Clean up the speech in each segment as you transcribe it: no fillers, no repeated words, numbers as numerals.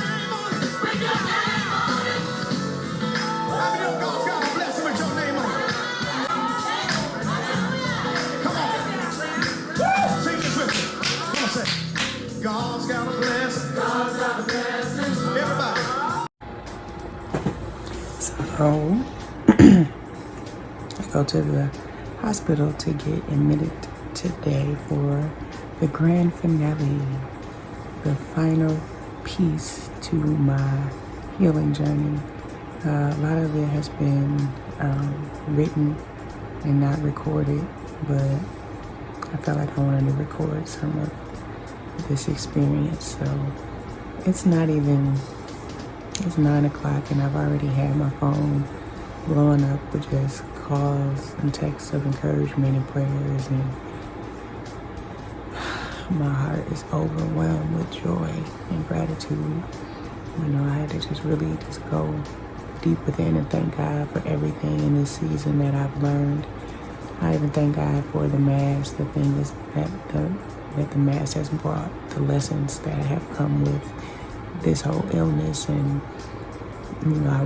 name on it. With your name on it. How many of God's got a blessing with your name on it? Come on. Woo! Sing this with me. Come on, say. God's got a blessing. God's got a blessing. Everybody. So, I go to the hospital to get admitted today for the grand finale, the final piece to my healing journey. A lot of it has been written and not recorded, but I felt like I wanted to record some of this experience. So it's 9 o'clock and I've already had my phone blowing up with just calls and texts of encouragement and prayers, and my heart is overwhelmed with joy and gratitude. You know, I had to just really just go deep within and thank God for everything in this season that I've learned. I even thank God for the Mass, the things that the Mass has brought, the lessons that have come with this whole illness. And you know, I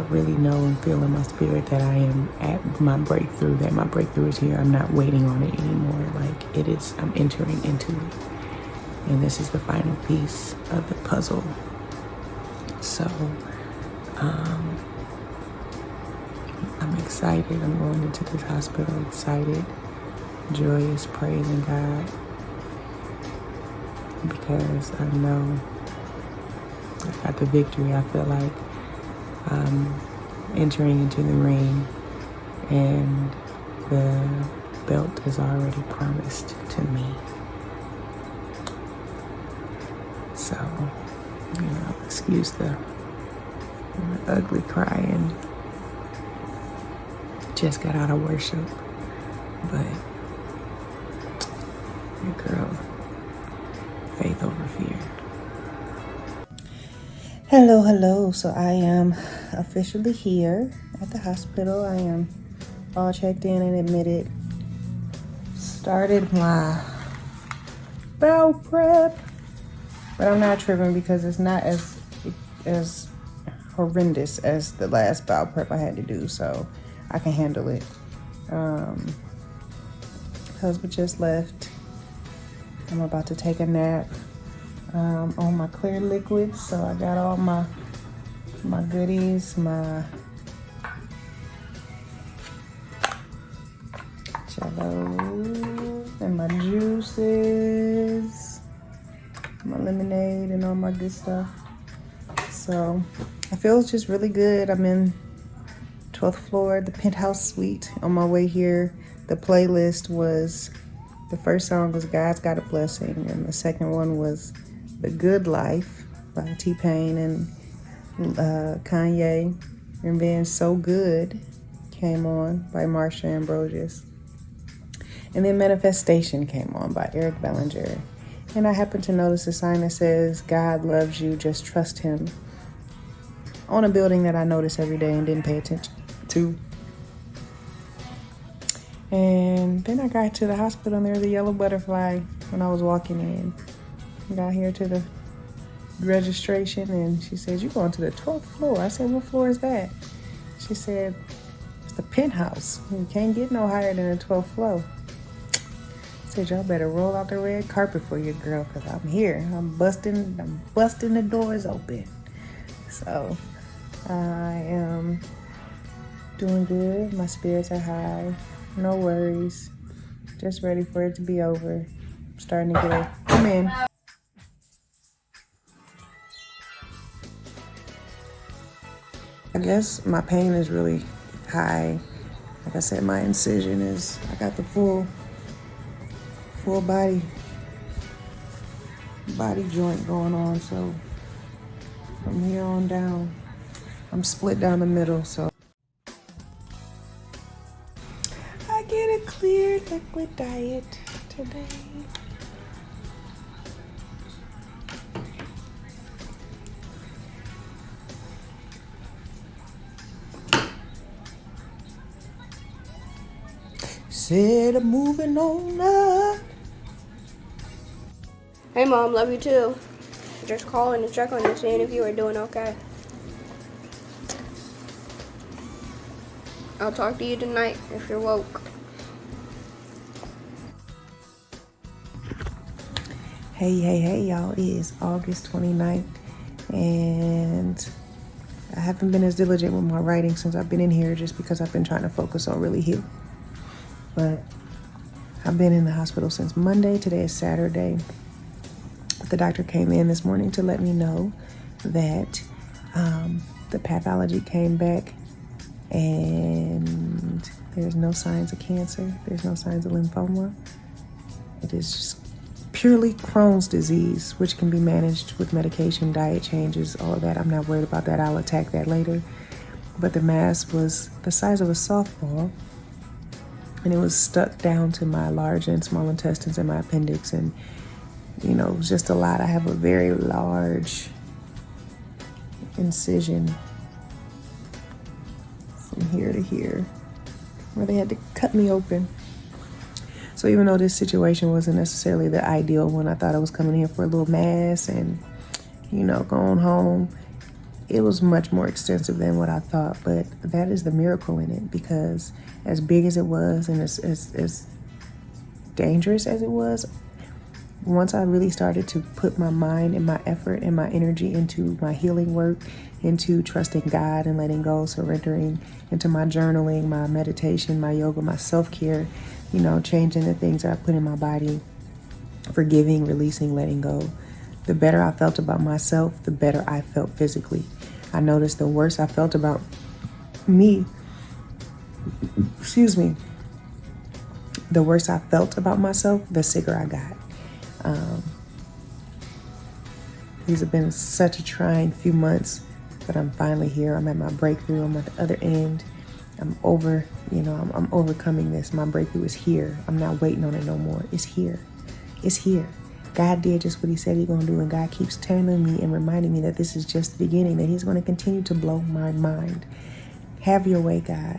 really know and feel in my spirit that I am at my breakthrough, that my breakthrough is here. I'm not waiting on it anymore. Like, it is, I'm entering into it. And this is the final piece of the puzzle. So, I'm excited. I'm going into this hospital excited, joyous, praising God, because I know I got the victory. I feel like I'm entering into the ring and the belt is already promised to me. So, you know, excuse the ugly crying. Just got out of worship, but your girl, faith over fear. Hello. So I am officially here at the hospital. I am all checked in and admitted. Started my bowel prep, but I'm not tripping because it's not as horrendous as the last bowel prep I had to do, so I can handle it. Husband just left. I'm about to take a nap. On my clear liquids, so I got all my goodies, my Jello and my juices, my lemonade and all my good stuff. So I feel just really good. I'm in 12th floor, the penthouse suite. On my way here, the playlist was, the first song was God's Got a Blessing, and the second one was The Good Life by T-Pain and Kanye. And then So Good came on by Marsha Ambrosius. And then Manifestation came on by Eric Bellinger. And I happened to notice a sign that says, God loves you, just trust him, on a building that I notice every day and didn't pay attention to. And then I got to the hospital and there was a yellow butterfly when I was walking in. I got here to the registration and she said, "You're going to the 12th floor." I said, "What floor is that?" She said, "It's the penthouse. You can't get no higher than the 12th floor." I said, "Y'all better roll out the red carpet for your girl, because I'm here. I'm busting the doors open." So I am doing good. My spirits are high. No worries. Just ready for it to be over. I'm starting to get come in. I guess my pain is really high. Like I said, my incision is, I got the full body joint going on. So from here on down, I'm split down the middle. So I get a clear liquid diet today. Said I'm moving on up. Hey Mom, love you too. Just calling to check on you, seeing if you were doing okay. I'll talk to you tonight if you're woke. Hey, y'all. It is August 29th, and I haven't been as diligent with my writing since I've been in here just because I've been trying to focus on really healing. But I've been in the hospital since Monday. Today is Saturday. The doctor came in this morning to let me know that the pathology came back and there's no signs of cancer. There's no signs of lymphoma. It is just purely Crohn's disease, which can be managed with medication, diet changes, all of that. I'm not worried about that. I'll attack that later. But the mass was the size of a softball, and it was stuck down to my large and small intestines and my appendix, and you know, it was just a lot. I have a very large incision from here to here where they had to cut me open. So even though this situation wasn't necessarily the ideal one, I thought I was coming here for a little mass and, you know, going home. It was much more extensive than what I thought, but that is the miracle in it, because as big as it was and as dangerous as it was, once I really started to put my mind and my effort and my energy into my healing work, into trusting God and letting go, surrendering, into my journaling, my meditation, my yoga, my self-care, you know, changing the things that I put in my body, forgiving, releasing, letting go, the better I felt about myself, the better I felt physically. I noticed the worse I felt about me, the worse I felt about myself, the sicker I got. These have been such a trying few months, but I'm finally here. I'm at my breakthrough. I'm at the other end. I'm over, you know, I'm overcoming this. My breakthrough is here. I'm not waiting on it no more. It's here. It's here. God did just what he said he's going to do, and God keeps telling me and reminding me that this is just the beginning, that he's going to continue to blow my mind. Have your way, God.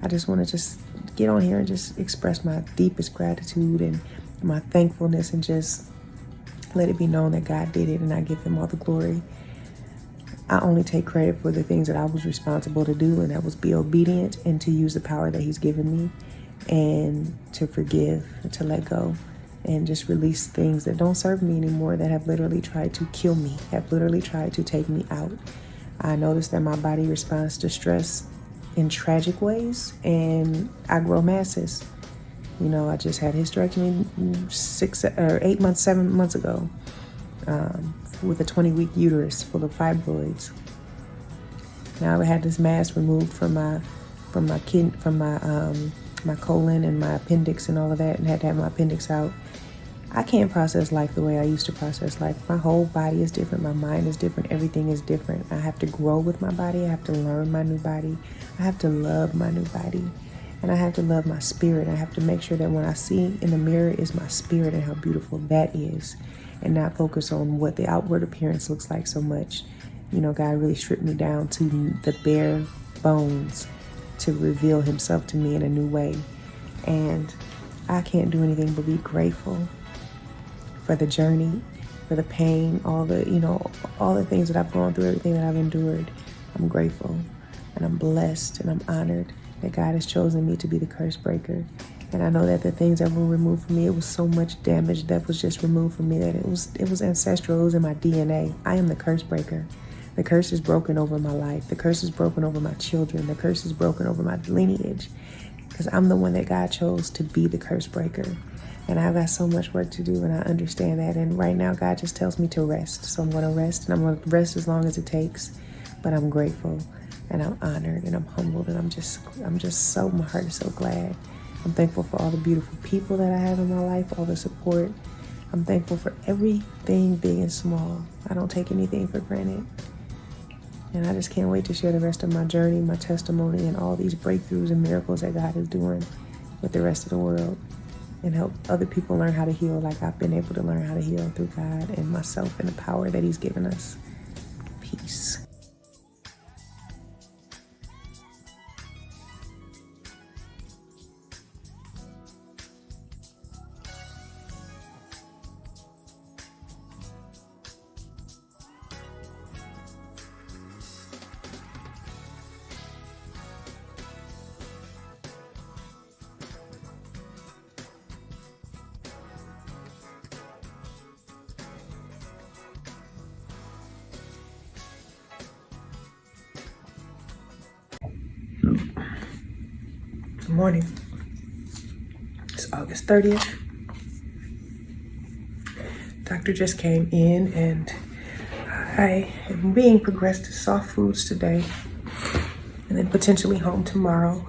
I just want to just get on here and just express my deepest gratitude and my thankfulness, and just let it be known that God did it, and I give him all the glory. I only take credit for the things that I was responsible to do, and that was be obedient and to use the power that he's given me, and to forgive, and to let go, and just release things that don't serve me anymore, that have literally tried to kill me, have literally tried to take me out. I noticed that my body responds to stress in tragic ways, and I grow masses. You know, I just had hysterectomy 7 months ago, with a 20-week uterus full of fibroids. Now I had this mass removed from my from my my colon and my appendix and all of that, and had to have my appendix out. I can't process life the way I used to process life. My whole body is different. My mind is different. Everything is different. I have to grow with my body. I have to learn my new body. I have to love my new body. And I have to love my spirit. I have to make sure that when I see in the mirror is my spirit and how beautiful that is, and not focus on what the outward appearance looks like so much. You know, God really stripped me down to the bare bones to reveal himself to me in a new way. And I can't do anything but be grateful for the journey, for the pain, all the things that I've gone through, everything that I've endured. I'm grateful and I'm blessed and I'm honored that God has chosen me to be the curse breaker. And I know that the things that were removed from me, it was so much damage that was just removed from me that it was ancestral. It was in my DNA. I am the curse breaker. The curse is broken over my life. The curse is broken over my children. The curse is broken over my lineage, because I'm the one that God chose to be the curse breaker. And I've got so much work to do, and I understand that. And right now, God just tells me to rest. So I'm going to rest, and I'm going to rest as long as it takes. But I'm grateful, and I'm honored, and I'm humbled, and I'm just so, my heart is so glad. I'm thankful for all the beautiful people that I have in my life, all the support. I'm thankful for everything, big and small. I don't take anything for granted. And I just can't wait to share the rest of my journey, my testimony, and all these breakthroughs and miracles that God is doing with the rest of the world, and help other people learn how to heal like I've been able to learn how to heal through God and myself and the power that he's given us. Peace. Good morning. It's August 30th. Doctor just came in, and I am being progressed to soft foods today, and then potentially home tomorrow.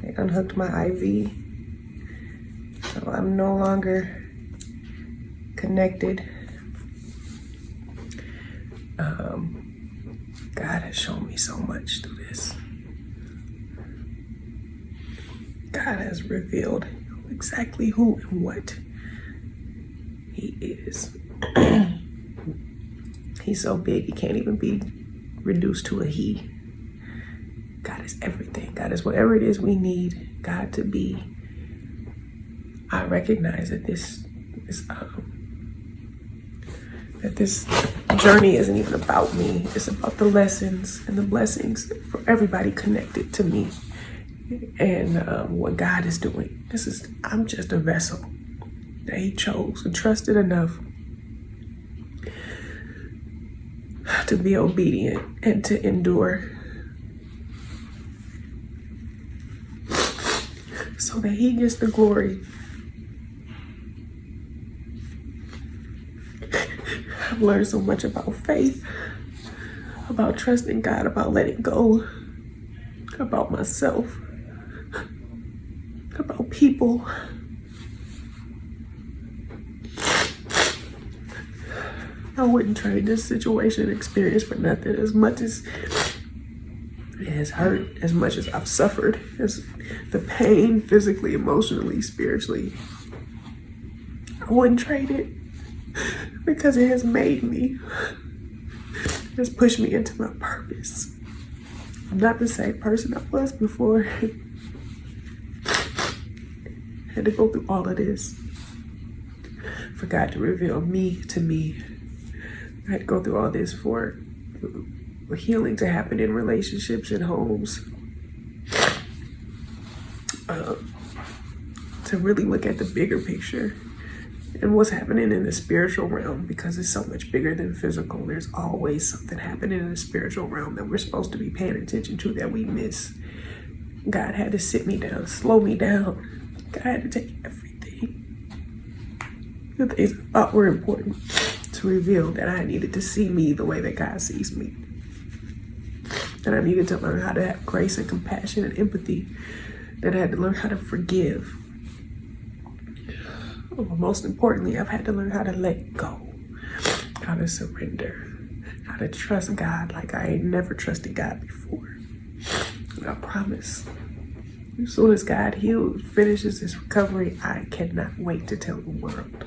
They unhooked my IV, so I'm no longer connected. God has shown me so much through this. God has revealed exactly who and what he is. He's so big, he can't even be reduced to a he. God is everything. God is whatever it is we need God to be. I recognize that this journey isn't even about me. It's about the lessons and the blessings for everybody connected to me. And what God is doing. I'm just a vessel that he chose and trusted enough to be obedient and to endure, so that he gets the glory. I've learned so much about faith, about trusting God, about letting go, about myself, about people. I wouldn't trade this situation and experience for nothing. As much as it has hurt, as much as I've suffered, as the pain physically, emotionally, spiritually, I wouldn't trade it, because it has made me. It has pushed me into my purpose. I'm not the same person I was before. I had to go through all of this for God to reveal me to me. I had to go through all this for healing to happen in relationships and homes. To really look at the bigger picture and what's happening in the spiritual realm, because it's so much bigger than physical. There's always something happening in the spiritual realm that we're supposed to be paying attention to that we miss. God had to sit me down, slow me down. God had to take everything. The things I thought were important to reveal that I needed to see me the way that God sees me. that I needed to learn how to have grace and compassion and empathy, that I had to learn how to forgive. Most importantly, I've had to learn how to let go, how to surrender, how to trust God like I ain't never trusted God before. And I promise, as soon as God finishes his recovery, I cannot wait to tell the world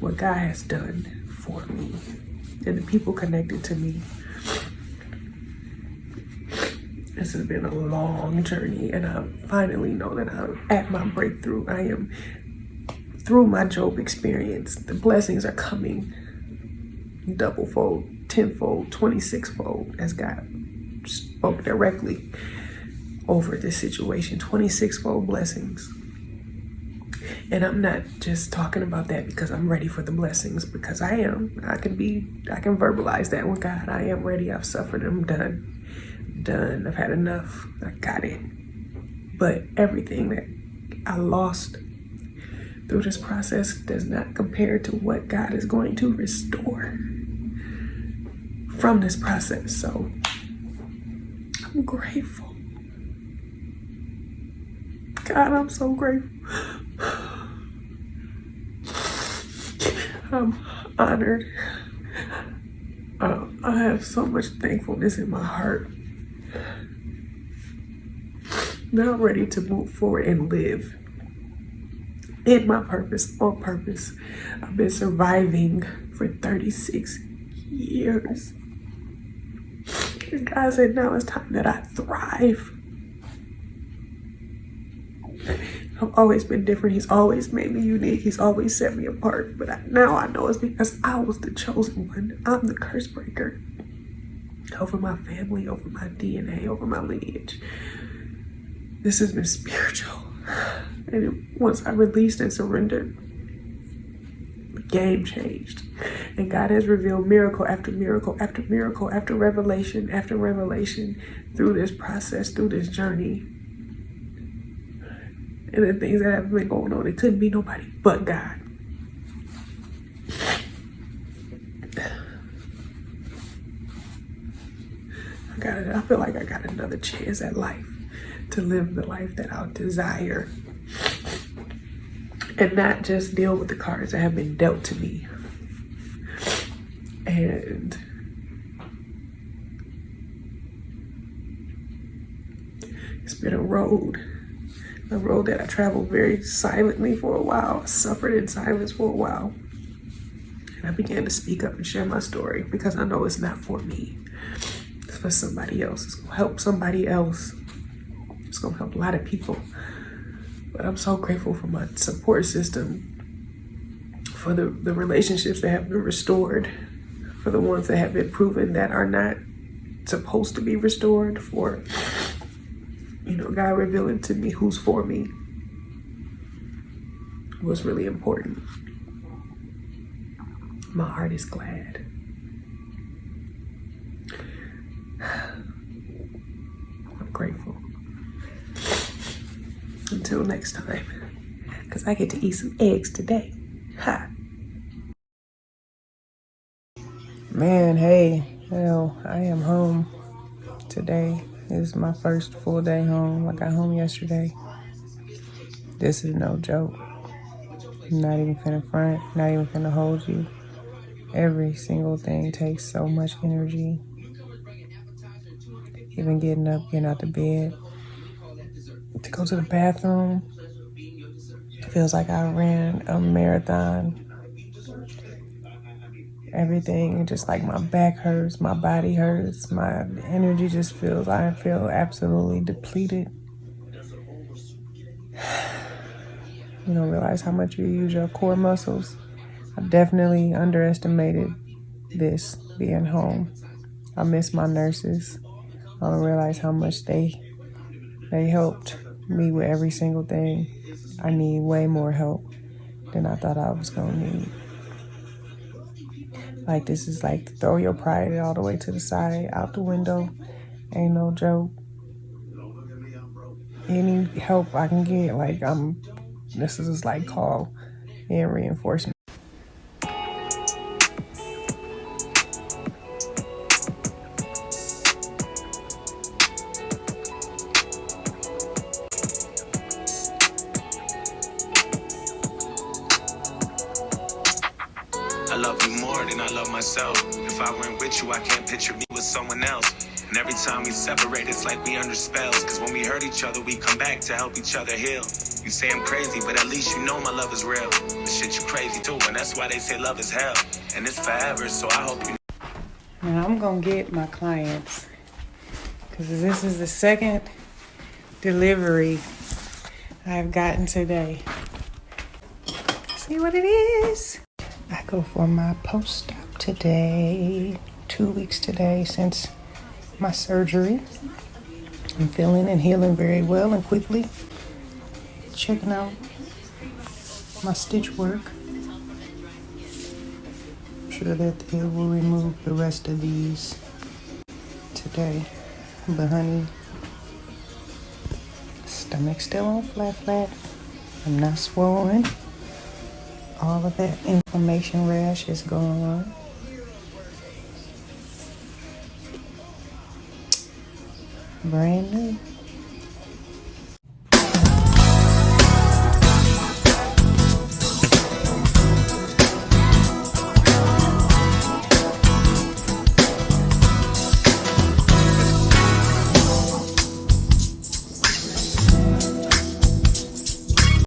what God has done for me and the people connected to me. This has been a long journey, and I finally know that I'm at my breakthrough. I am through my Job experience. The blessings are coming double-fold, 10-fold, 26-fold, as God spoke directly over this situation. 26-fold blessings. And I'm not just talking about that because I'm ready for the blessings, because I am. I can verbalize that with God. I am ready. I've suffered. I'm done. I've had enough. I got it. But everything that I lost through this process does not compare to what God is going to restore from this process. So I'm grateful. God, I'm so grateful. I'm honored. I have so much thankfulness in my heart. Now I'm ready to move forward and live in my purpose, on purpose. I've been surviving for 36 years. And God said, now it's time that I thrive. I've always been different. He's always made me unique. He's always set me apart. But now I know it's because I was the chosen one. I'm the curse breaker over my family, over my DNA, over my lineage. This has been spiritual. And once I released and surrendered, the game changed. And God has revealed miracle after miracle after miracle after revelation through this process, through this journey. And the things that have been going on, it couldn't be nobody but God. I feel like I got another chance at life, to live the life that I desire, and not just deal with the cards that have been dealt to me. And it's been a road that I traveled very silently for a while. I suffered in silence for a while. And I began to speak up and share my story because I know it's not for me. It's for somebody else. It's gonna help somebody else. It's gonna help a lot of people. But I'm so grateful for my support system, for the relationships that have been restored, for the ones that have been proven that are not supposed to be restored, for God revealing to me who's for me was really important. My heart is glad. I'm grateful. Until next time, because I get to eat some eggs today. Ha! Man, hey, well, I am home today. This is my first full day home. I got home yesterday. This is no joke. I'm not even finna front, not even finna hold you. Every single thing takes so much energy. Even getting up, getting out the bed, to go to the bathroom. It feels like I ran a marathon. Everything, just like my back hurts, my body hurts, my energy just feels, I feel absolutely depleted. You don't realize how much you use your core muscles. I definitely underestimated this being home. I miss my nurses. I don't realize how much they helped me with every single thing. I need way more help than I thought I was gonna need. Like, this is like throw your pride all the way to the side, out the window. Ain't no joke. Any help I can get, this is like call and reinforcement. love you more than I love myself. If I weren't with you, I can't picture me with someone else. And every time we separate, it's like we under spells. Cause when we hurt each other, we come back to help each other heal. You say I'm crazy, but at least you know my love is real. The shit you crazy too, and that's why they say love is hell. And it's forever, so I hope you. Now I'm gonna get my clients, because this is the second delivery I've gotten today. See what it is. I go for my post-op today. 2 weeks today since my surgery. I'm feeling and healing very well and quickly. Checking out my stitch work. I'm sure that they will remove the rest of these today. But honey, stomach still on flat. I'm not swollen. All of that inflammation rash is gone. Brand new.